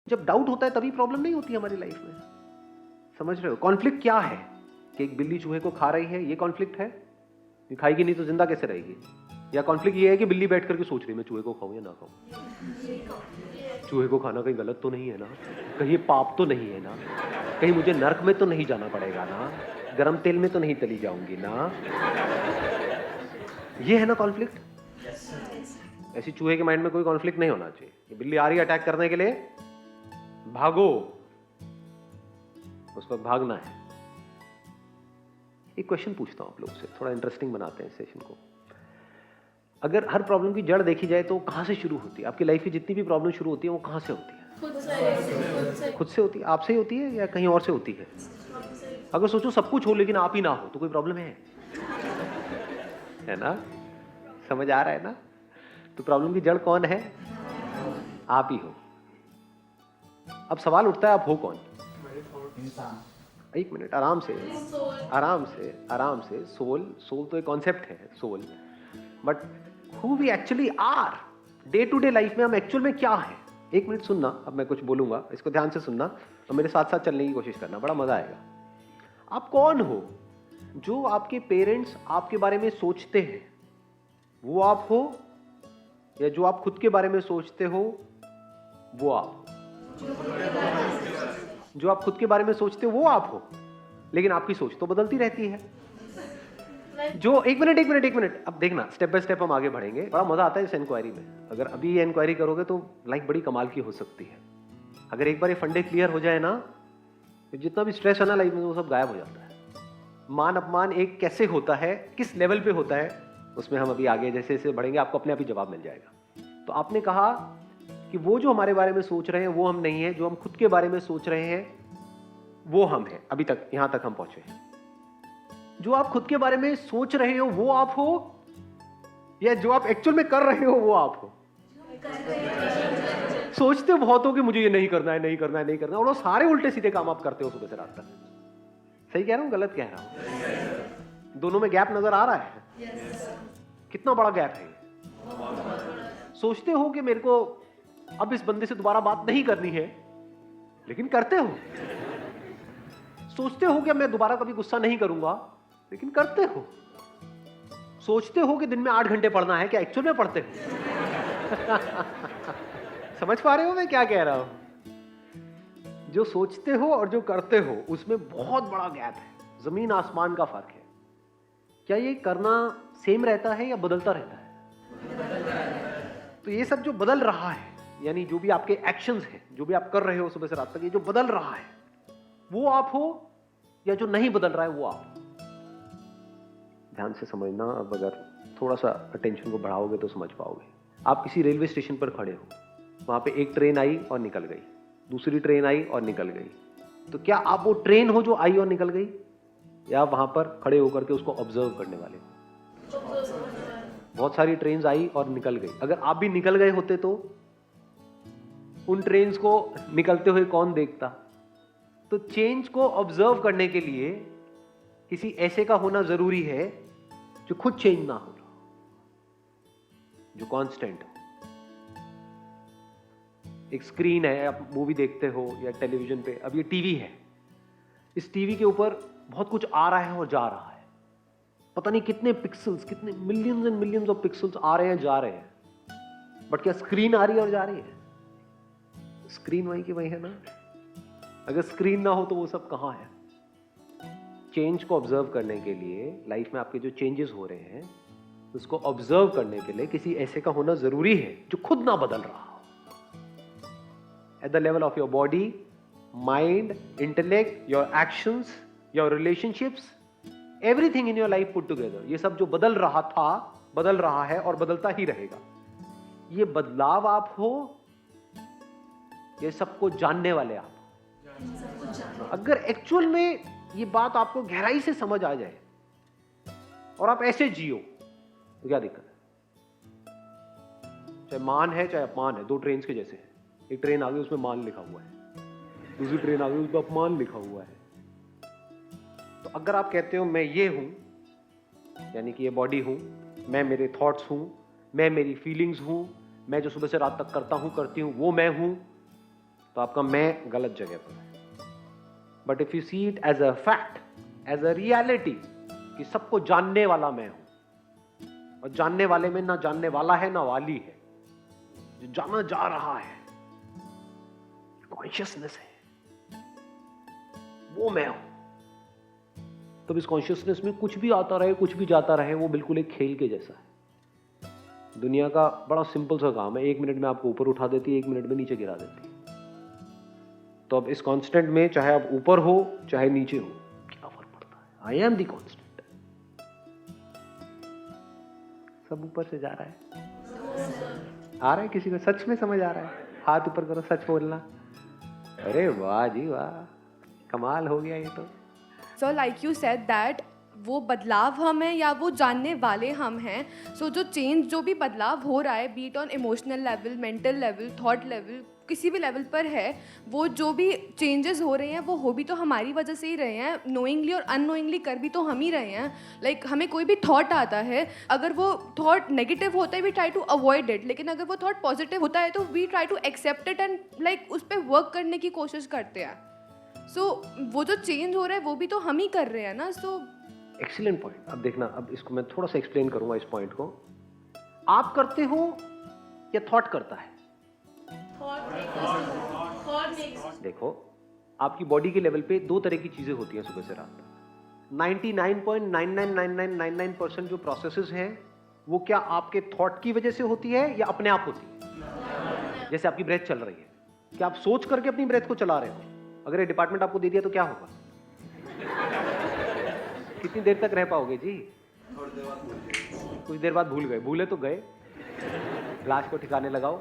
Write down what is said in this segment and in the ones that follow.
जब डाउट होता है तभी प्रॉब्लम नहीं होती हमारी लाइफ में। समझ रहे हो? कॉन्फ्लिक्ट क्या है कि एक बिल्ली चूहे को खा रही है, ये कॉन्फ्लिक्ट है। ये खाएगी नहीं तो जिंदा कैसे रहेगी? या कॉन्फ्लिक्ट ये है कि बिल्ली बैठ करके सोच रही है मैं चूहे को खाऊं या ना खाऊं। चूहे को खाना कहीं गलत तो नहीं है ना, कहीं ये पाप तो नहीं है ना, कहीं मुझे नर्क में तो नहीं जाना पड़ेगा ना, गरम तेल में तो नहीं तली जाऊंगी ना। ये है ना कॉन्फ्लिक्ट। ऐसी चूहे के माइंड में कोई कॉन्फ्लिक्ट नहीं होना चाहिए। ये बिल्ली आ रही है अटैक करने के लिए, भागो, उसको भागना है। एक क्वेश्चन पूछता हूं आप लोग से, थोड़ा इंटरेस्टिंग बनाते हैं सेशन को। अगर हर प्रॉब्लम की जड़ देखी जाए तो कहां से शुरू होती है? आपकी लाइफ की जितनी भी प्रॉब्लम शुरू होती है वो कहां से होती है? खुद से होती है। आपसे ही होती है या कहीं और से होती है? अगर सोचो सब कुछ हो लेकिन आप ही ना हो तो कोई प्रॉब्लम है ना? समझ आ रहा है ना? तो प्रॉब्लम की जड़ कौन है? आप ही हो। अब सवाल उठता है आप हो कौन? एक मिनट, आराम से आराम से आराम से। सोल तो एक कॉन्सेप्ट है, soul. But who we actually are day to day life में, हम एक्चुअल में क्या है? एक मिनट सुनना, अब मैं कुछ बोलूंगा, इसको ध्यान से सुनना और मेरे साथ साथ चलने की कोशिश करना, बड़ा मजा आएगा। आप कौन हो? जो आपके पेरेंट्स आपके बारे में सोचते हैं वो आप हो, या जो आप खुद के बारे में सोचते हो वो आप हो? जो आप खुद के बारे में सोचते हो वो आप हो, लेकिन आपकी सोच तो बदलती रहती है। जो एक मिनट, अब देखना, स्टेप बाय स्टेप हम आगे बढ़ेंगे। बड़ा मजा आता है इस इंक्वायरी में। अगर अभी ये इंक्वायरी करोगे तो लाइफ बड़ी कमाल की हो सकती है। अगर एक बार ये फंडे क्लियर हो जाए ना, तो जितना भी स्ट्रेस है ना लाइफ में वो सब गायब हो जाता है। मान अपमान एक कैसे होता है, किस लेवल पे होता है, उसमें हम अभी आगे जैसे जैसे बढ़ेंगे आपको अपने आप ही जवाब मिल जाएगा। तो आपने कहा कि वो जो हमारे बारे में सोच रहे हैं वो हम नहीं है, जो हम खुद के बारे में सोच रहे हैं वो हम हैं। अभी तक यहां तक हम पहुंचे हैं। जो आप खुद के बारे में सोच रहे हो वो आप हो, या जो आप एक्चुअल में कर रहे हो वो आप हो? सोचते बहुत हो कि मुझे ये नहीं करना है, नहीं करना है, नहीं करना है, और वो सारे उल्टे सीधे काम आप करते हो सुबह से रात तक। सही कह रहा हूं, गलत कह रहा हूं? दोनों में गैप नजर आ रहा है? कितना बड़ा गैप है? सोचते हो कि मेरे को अब इस बंदे से दोबारा बात नहीं करनी है, लेकिन करते हो। सोचते हो कि मैं दोबारा कभी गुस्सा नहीं करूंगा, लेकिन करते हो। सोचते हो कि दिन में 8 घंटे पढ़ना है, क्या एक्चुअल में पढ़ते हो? समझ पा रहे हो मैं क्या कह रहा हूं? जो सोचते हो और जो करते हो उसमें बहुत बड़ा गैप है, जमीन आसमान का फर्क है। क्या ये करना सेम रहता है या बदलता रहता है? तो ये सब जो बदल रहा है, यानी जो भी आपके एक्शंस हैं, जो भी आप कर रहे हो सुबह से रात तक, ये जो बदल रहा है वो आप हो, या जो नहीं बदल रहा है वो आप हो? ध्यान से समझना। अब अगर थोड़ा सा अटेंशन को बढ़ाओगे तो समझ पाओगे। आप किसी रेलवे स्टेशन पर खड़े हो, वहां पे एक ट्रेन आई और निकल गई, दूसरी ट्रेन आई और निकल गई। तो क्या आप वो ट्रेन हो जो आई और निकल गई, या आप वहां पर खड़े होकर के उसको ऑब्जर्व करने वाले हो? बहुत सारी ट्रेन आई और निकल गई। अगर आप भी निकल गए होते तो उन ट्रेन्स को निकलते हुए कौन देखता? तो चेंज को ऑब्जर्व करने के लिए किसी ऐसे का होना जरूरी है जो खुद चेंज ना हो, जो कांस्टेंट हो। एक स्क्रीन है, आप मूवी देखते हो या टेलीविजन पे, अब ये टीवी है, इस टीवी के ऊपर बहुत कुछ आ रहा है और जा रहा है। पता नहीं कितने पिक्सल्स, कितने millions and millions of pixels आ रहे हैं, जा रहे हैं, बट क्या स्क्रीन आ रही है और जा रही है? स्क्रीन वही की वही है ना। अगर स्क्रीन ना हो तो वो सब कहां है? चेंज को ऑब्जर्व करने के लिए, लाइफ में आपके जो चेंजेस हो रहे हैं उसको ऑब्जर्व करने के लिए किसी ऐसे का होना जरूरी है जो खुद ना बदल रहा हो। At the level of your body, mind, intellect, your actions, your relationships, everything in your life put together, ये सब जो बदल रहा था, बदल रहा है और बदलता ही रहेगा। ये बदलाव आप हो, ये सबको जानने वाले आप? अगर एक्चुअल में ये बात आपको गहराई से समझ आ जाए और आप ऐसे जियो तो क्या दिक्कत है? चाहे मान है चाहे अपमान है, दो ट्रेन के जैसे है। एक ट्रेन आ गई उसमें मान लिखा हुआ है, दूसरी ट्रेन आ गई उसमें अपमान लिखा हुआ है। तो अगर आप कहते हो मैं ये हूं, यानी कि ये बॉडी हूं, मैं मेरे थॉट्स हूं, मैं मेरी फीलिंग्स हूं, मैं जो सुबह से रात तक करता हूं करती हूं वो मैं हूं, तो आपका मैं गलत जगह पर है। But if you see it as a fact, as a reality, कि सबको जानने वाला मैं हूं, और जानने वाले में ना जानने वाला है ना वाली है, जो जाना जा रहा है, कॉन्शियसनेस है, वो मैं हूं। तो इस कॉन्शियसनेस में कुछ भी आता रहे, कुछ भी जाता रहे, वो बिल्कुल एक खेल के जैसा है। दुनिया का बड़ा सिंपल सा काम है, 1 मिनट में आपको ऊपर उठा देती है, 1 मिनट में नीचे गिरा देती है। तो अब इस कांस्टेंट में चाहे आप ऊपर हो चाहे नीचे हो, क्या फर्क पड़ता है? I am the constant. सब ऊपर से जा रहा है, आ रहा है किसी को सच में समझ आ रहा है? हाथ ऊपर करो, सच बोलना। अरे वाह जी वाह, कमाल हो गया ये तो। So like you said that वो बदलाव हम हैं या वो जानने वाले हम हैं। सो जो चेंज, जो भी बदलाव हो रहा है, be it on emotional level, mental level, thought level, किसी भी लेवल पर है, वो जो भी चेंजेस हो रहे हैं वो हो भी तो हमारी वजह से ही रहे हैं। नोइंगली और अननोइंगली कर भी तो हम ही रहे हैं। लाइक हमें कोई भी थॉट आता है, अगर वो थॉट नेगेटिव होता है we try to avoid it, लेकिन अगर वो थॉट पॉजिटिव होता है तो we try to accept it and like उस पर वर्क करने की कोशिश करते हैं। सो वो जो चेंज हो रहा है वो भी तो हम ही कर रहे हैं ना। सो एक्सीलेंट पॉइंट। अब देखना, अब इसको मैं थोड़ा सा एक्सप्लेन करूंगा इस पॉइंट को। आप करते हो या थॉट करता है? देखो, आपकी बॉडी के लेवल पे 2 तरह की चीजें होती हैं सुबह से रात तक। 99.999999% जो प्रोसेसेस हैं वो क्या आपके थॉट की वजह से होती है या अपने आप होती है? जैसे आपकी ब्रेथ चल रही है, क्या आप सोच करके अपनी ब्रेथ को चला रहे हो? अगर ये डिपार्टमेंट आपको दे दिया तो क्या होगा? कितनी देर तक रह पाओगे जी? कुछ देर बाद भूल गए, भूले तो गए, लाश को ठिकाने लगाओ।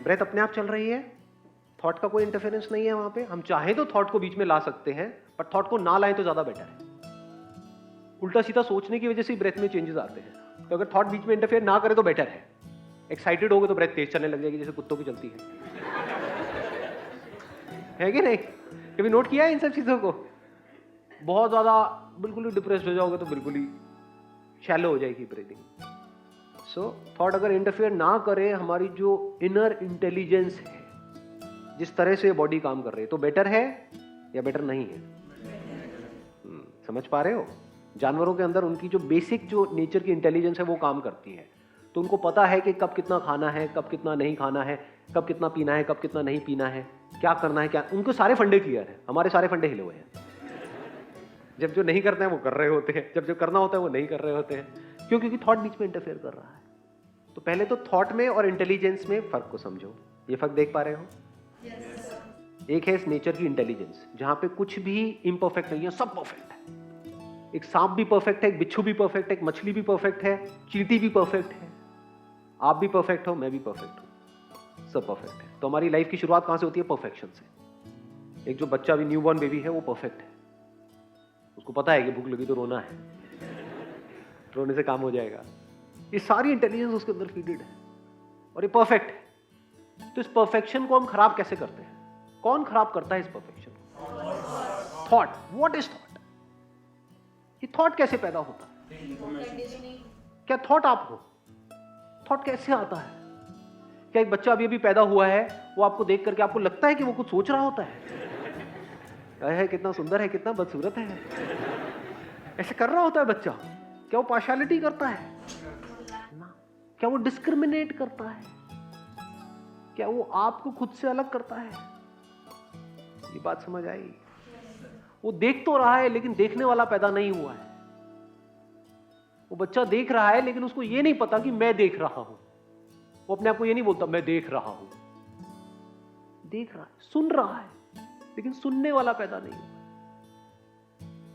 ब्रेथ अपने आप चल रही है, थॉट का कोई इंटरफेरेंस नहीं है वहां पे। हम चाहें तो थॉट को बीच में ला सकते हैं, पर थॉट को ना लाएं तो ज्यादा बेटर है। उल्टा सीधा सोचने की वजह से ब्रेथ में चेंजेस आते हैं, तो अगर थॉट बीच में इंटरफेयर ना करे तो बेटर है। एक्साइटेड हो गए तो ब्रेथ तेज चलने लग जाएगी, जैसे कुत्तों की चलती है कि नहीं? कभी नोट किया है इन सब चीजों को? बहुत ज्यादा बिल्कुल ही डिप्रेस्ड हो जाओगे तो बिल्कुल ही शैलो हो जाएगी ब्रीदिंग। सो थॉट अगर इंटरफेयर ना करे, हमारी जो इनर इंटेलिजेंस है, जिस तरह से बॉडी काम कर रही है, तो बेटर है या बेटर नहीं है? समझ पा रहे हो? जानवरों के अंदर उनकी जो बेसिक जो नेचर की इंटेलिजेंस है वो काम करती है। तो उनको पता है कि कब कितना खाना है, कब कितना नहीं खाना है, कब कितना पीना है, कब कितना नहीं पीना है, क्या करना है, क्या। उनको सारे फंडे क्लियर है, हमारे सारे फंडे हिले हुए हैं। जब जो नहीं करना है वो कर रहे होते हैं, जब जो करना होता है वो नहीं कर रहे होते हैं। क्यों? क्योंकि थॉट बीच में इंटरफेयर कर रहा है। तो पहले तो थॉट में और इंटेलिजेंस में फर्क को समझो। ये फर्क देख पा रहे हो? एक है इस नेचर की इंटेलिजेंस, जहां पे कुछ भी इम्परफेक्ट नहीं है, सब परफेक्ट है। एक सांप भी परफेक्ट है, एक बिच्छू भी परफेक्ट है, एक मछली भी परफेक्ट है, चींटी भी परफेक्ट है, आप भी परफेक्ट हो, मैं भी परफेक्ट हूं, सब परफेक्ट है। तो हमारी लाइफ की शुरुआत कहां से होती है? परफेक्शन से। एक जो बच्चा भी न्यूबॉर्न बेबी है वो परफेक्ट है, उसको पता है कि भूख लगी तो रोना है, रोने से काम हो जाएगा। ये सारी इंटेलिजेंस उसके अंदर फीडेड है और ये परफेक्ट है। तो इस परफेक्शन को हम खराब कैसे करते हैं? कौन खराब करता है इस परफेक्शन को? थॉट। What is thought? ये थॉट कैसे पैदा होता है? क्या थॉट आप हो? थॉट कैसे आता है? क्या एक बच्चा अभी अभी पैदा हुआ है, वो आपको देख करके आपको लगता है कि वो कुछ सोच रहा होता है कितना सुंदर है, कितना बदसूरत है, ऐसे कर रहा होता है बच्चा? क्या वो पार्शियलिटी करता है ना? क्या वो डिस्क्रिमिनेट करता है? क्या वो आपको खुद से अलग करता है? ये बात समझ आई? वो देख तो रहा है लेकिन देखने वाला पैदा नहीं हुआ है। वो बच्चा देख रहा है लेकिन उसको ये नहीं पता कि मैं देख रहा हूं। वो अपने आप को ये नहीं बोलता मैं देख रहा हूं। देख रहा है, सुन रहा है, लेकिन सुनने वाला पैदा नहीं हुआ।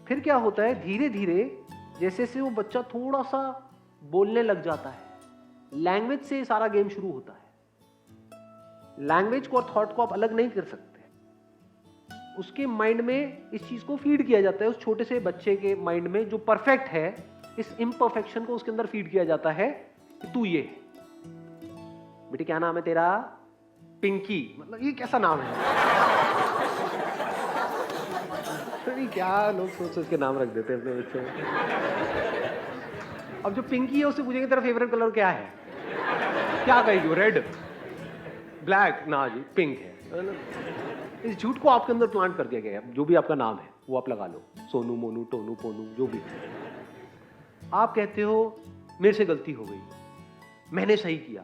फिर क्या होता है? धीरे धीरे जैसे से वो बच्चा थोड़ा सा बोलने लग जाता है, लैंग्वेज से सारा गेम शुरू होता है। लैंग्वेज को और थॉट को आप अलग नहीं कर सकते। उसके माइंड में इस चीज को फीड किया जाता है, उस छोटे से बच्चे के माइंड में जो परफेक्ट है, इस इम्परफेक्शन को उसके अंदर फीड किया जाता है कि तू ये है। बेटी क्या नाम है तेरा? पिंकी। मतलब ये कैसा नाम है? तो क्या लोग सोच के नाम रख देते हैं अपने बच्चे। अब जो पिंकी है उससे पूछेंगे तेरा फेवरेट कलर क्या है? क्या कहेगी वो? Red, black? ना जी, पिंक है। है ना? इस झूठ को आपके अंदर प्लांट कर दिया गया है। जो भी आपका नाम है वो आप लगा लो, सोनू, मोनू, टोनू, पोनू, जो भी। आप कहते हो मेरे से गलती हो गई, मैंने सही किया,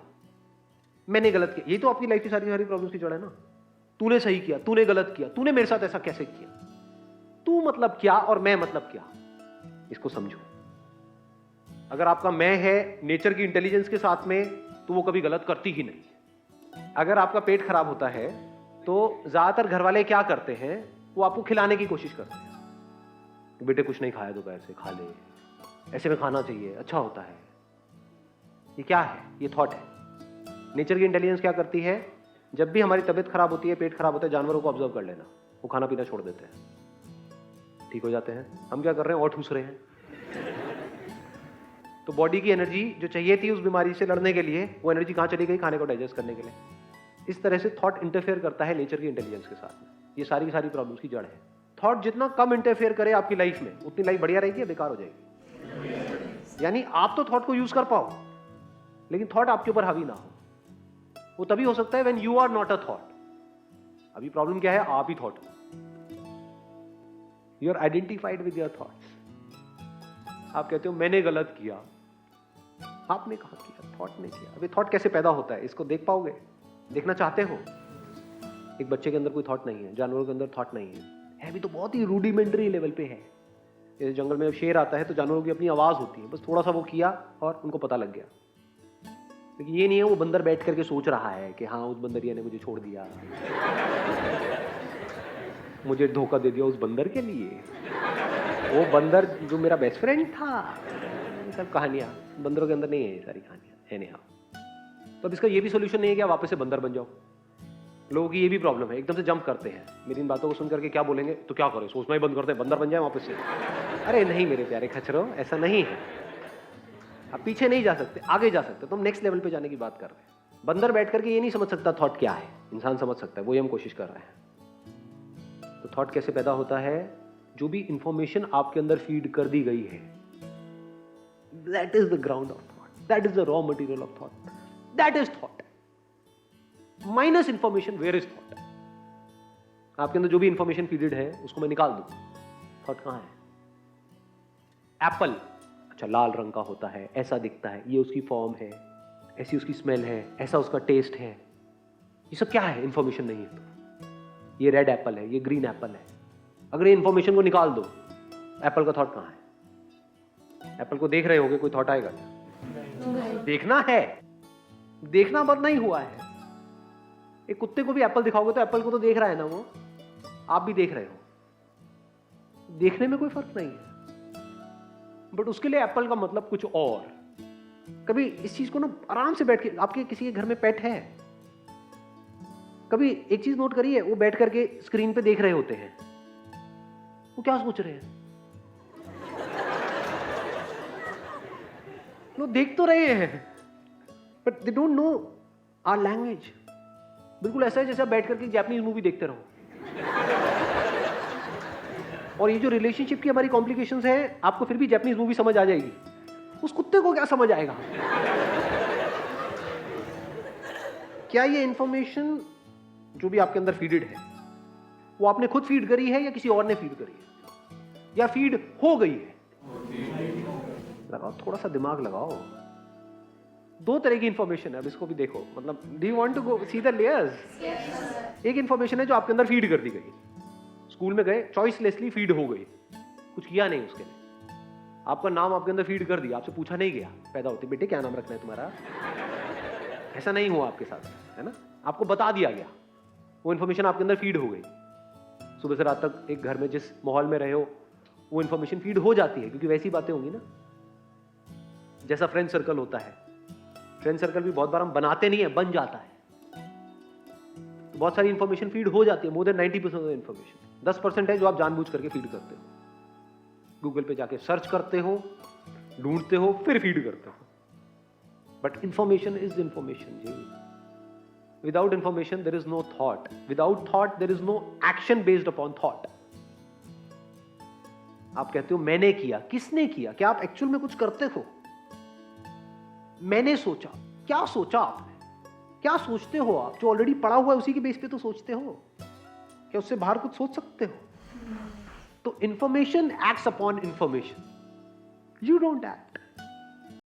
मैंने गलत किया। ये तो आपकी लाइफ की सारी सारी प्रॉब्लम्स की जड़ है ना। तूने सही किया, तूने गलत किया, तूने मेरे साथ ऐसा कैसे किया, तू मतलब क्या और मैं मतलब क्या, इसको समझो। अगर आपका मैं है नेचर की इंटेलिजेंस के साथ में, तो वो कभी गलत करती ही नहीं। अगर आपका पेट खराब होता है तो ज्यादातर घर वाले क्या करते हैं, वो आपको खिलाने की कोशिश करते हैं। बेटे कुछ नहीं खाया दोपहर से, खा ले, ऐसे में खाना चाहिए, अच्छा होता है। ये क्या है? ये थॉट है। नेचर की इंटेलिजेंस क्या करती है, जब भी हमारी तबीयत खराब होती है, पेट खराब होता है, जानवरों को ऑब्जर्व कर लेना, वो खाना पीना छोड़ देते हैं, ठीक हो जाते हैं। हम क्या कर रहे हैं, और ठूस रहे हैं। तो बॉडी की एनर्जी जो चाहिए थी उस बीमारी से लड़ने के लिए, वो एनर्जी कहाँ चली गई? खाने को डाइजेस्ट करने के लिए। इस तरह से थॉट इंटरफेयर करता है नेचर की इंटेलिजेंस के साथ में। ये सारी की सारी प्रॉब्लम्स की जड़ है। थॉट जितना कम इंटरफेयर करे आपकी लाइफ में, उतनी लाइफ बढ़िया रहेगी या बेकार हो जाएगी। यानी आप तो थॉट को यूज कर पाओ, लेकिन थॉट आपके ऊपर हावी ना हो। वो तभी हो सकता है when you are not a thought. अभी प्रॉब्लम क्या है, आप ही थॉट हो। You are identified with your thoughts. आप कहते हो मैंने गलत किया, आपने कहा किया, थॉट ने किया। अभी थॉट कैसे पैदा होता है, इसको देख पाओगे? देखना चाहते हो? एक बच्चे के अंदर कोई थॉट नहीं है, जानवरों के अंदर थॉट नहीं है भी तो बहुत ही रूडिमेंट्री लेवल पे है। जैसे जंगल में जब शेर आता है तो जानवरों की अपनी आवाज होती है, बस थोड़ा सा वो किया और उनको पता लग गया। लेकिन ये नहीं है वो बंदर बैठ करके सोच रहा है कि हाँ उस बंदरिया ने मुझे छोड़ दिया, मुझे धोखा दे दिया उस बंदर के लिए, वो बंदर जो मेरा बेस्ट फ्रेंड था। ये सब कहानियां बंदरों के अंदर नहीं है, ये सारी कहानियां है नहीं। तो अब इसका ये भी सोल्यूशन नहीं है कि आप वापस से बंदर बन जाओ। लोगों की ये भी प्रॉब्लम है, एकदम से जंप करते हैं। मेरी इन बातों को सुन करके क्या बोलेंगे, तो क्या करें, सोचना ही बंद करते हैं, बंदर बन जाए वापस से। अरे नहीं मेरे प्यारे खचरो, ऐसा नहीं है। आप पीछे नहीं जा सकते, आगे जा सकते। तो हम नेक्स्ट लेवल पे जाने की बात कर रहे हैं। बंदर बैठ करके ये नहीं समझ सकता थॉट क्या है, इंसान समझ सकता है, वही हम कोशिश कर रहे हैं। तो थॉट कैसे पैदा होता है? जो भी इंफॉर्मेशन आपके अंदर फीड कर दी गई है, that is the ground of thought, that is the raw material of thought, that is thought. Minus information, where is thought? आपके अंदर जो भी इंफॉर्मेशन फीडेड है उसको मैं निकाल दूं, थॉट कहां है? एप्पल, अच्छा लाल रंग का होता है, ऐसा दिखता है, ये उसकी फॉर्म है, ऐसी उसकी स्मेल है, ऐसा उसका टेस्ट है। ये सब क्या है? इंफॉर्मेशन नहीं है। तो ये रेड एप्पल है, ये ग्रीन एप्पल है। अगर ये इंफॉर्मेशन को निकाल दो, एप्पल का थॉट कहां है? एप्पल को देख रहे होगे, कोई थॉट आएगा? देखना है, देखना बंद नहीं हुआ है। एक कुत्ते को भी एप्पल दिखाओगे तो एप्पल को तो देख रहा है ना वो, आप भी देख रहे हो। देखने में कोई फर्क नहीं है, बट उसके लिए एप्पल का मतलब कुछ और। कभी इस चीज को ना आराम से बैठ के, आपके किसी के घर में पेट है, कभी एक चीज नोट करिए, वो बैठ करके स्क्रीन पे देख रहे होते हैं, वो क्या सोच रहे हैं? वो देख तो रहे हैं but they don't know our language. बिल्कुल ऐसा है जैसे आप बैठ करके जापानीज मूवी देखते रहो। और ये जो रिलेशनशिप की हमारी कॉम्प्लिकेशंस है, आपको फिर भी जापानीज मूवी समझ आ जाएगी, उस कुत्ते को क्या समझ आएगा? क्या ये इंफॉर्मेशन जो भी आपके अंदर फीडेड है, वो आपने खुद फीड करी है या किसी और ने फीड करी है, या फीड हो गई है? लगाओ, थोड़ा सा दिमाग लगाओ। दो तरह की इंफॉर्मेशन है, अब इसको भी देखो। मतलब do you want to go see the layers? एक इंफॉर्मेशन है जो आपके अंदर फीड कर दी गई, स्कूल में गए, चॉइसलेसली फीड हो गई, कुछ किया नहीं उसके लिए। आपका नाम आपके अंदर फीड कर दिया, आपसे पूछा नहीं गया पैदा होते, बेटे क्या नाम रखना है तुम्हारा, ऐसा नहीं हुआ आपके साथ, है ना? आपको बता दिया गया, वो इन्फॉर्मेशन आपके अंदर फीड हो गई। सुबह से रात तक एक घर में जिस माहौल में रहे हो, वो इन्फॉर्मेशन फीड हो जाती है, क्योंकि वैसी बातें होंगी ना। जैसा फ्रेंड सर्कल होता है, फ्रेंड सर्कल भी बहुत बार हम बनाते नहीं है, बन जाता है। तो बहुत सारी इंफॉर्मेशन फीड हो जाती है, मोर देन 90% ऑफ इंफॉर्मेशन। 10% है जो आप जानबूझ करके फीड करते हो, गूगल पे जाके सर्च करते हो, ढूंढते हो, फिर फीड करते हो। बट इंफॉर्मेशन इज इंफॉर्मेशन जी। Without information there is no thought, without thought there is no action based upon thought. आप कहते हो मैंने किया, किसने किया? क्या आप एक्चुअल में कुछ करते हो? मैंने सोचा, क्या सोचा आपने? क्या सोचते हो आप? जो ऑलरेडी पढ़ा हुआ है उसी के बेस पे तो सोचते हो, क्या उससे बाहर कुछ सोच सकते हो? तो information acts upon information, you don't act.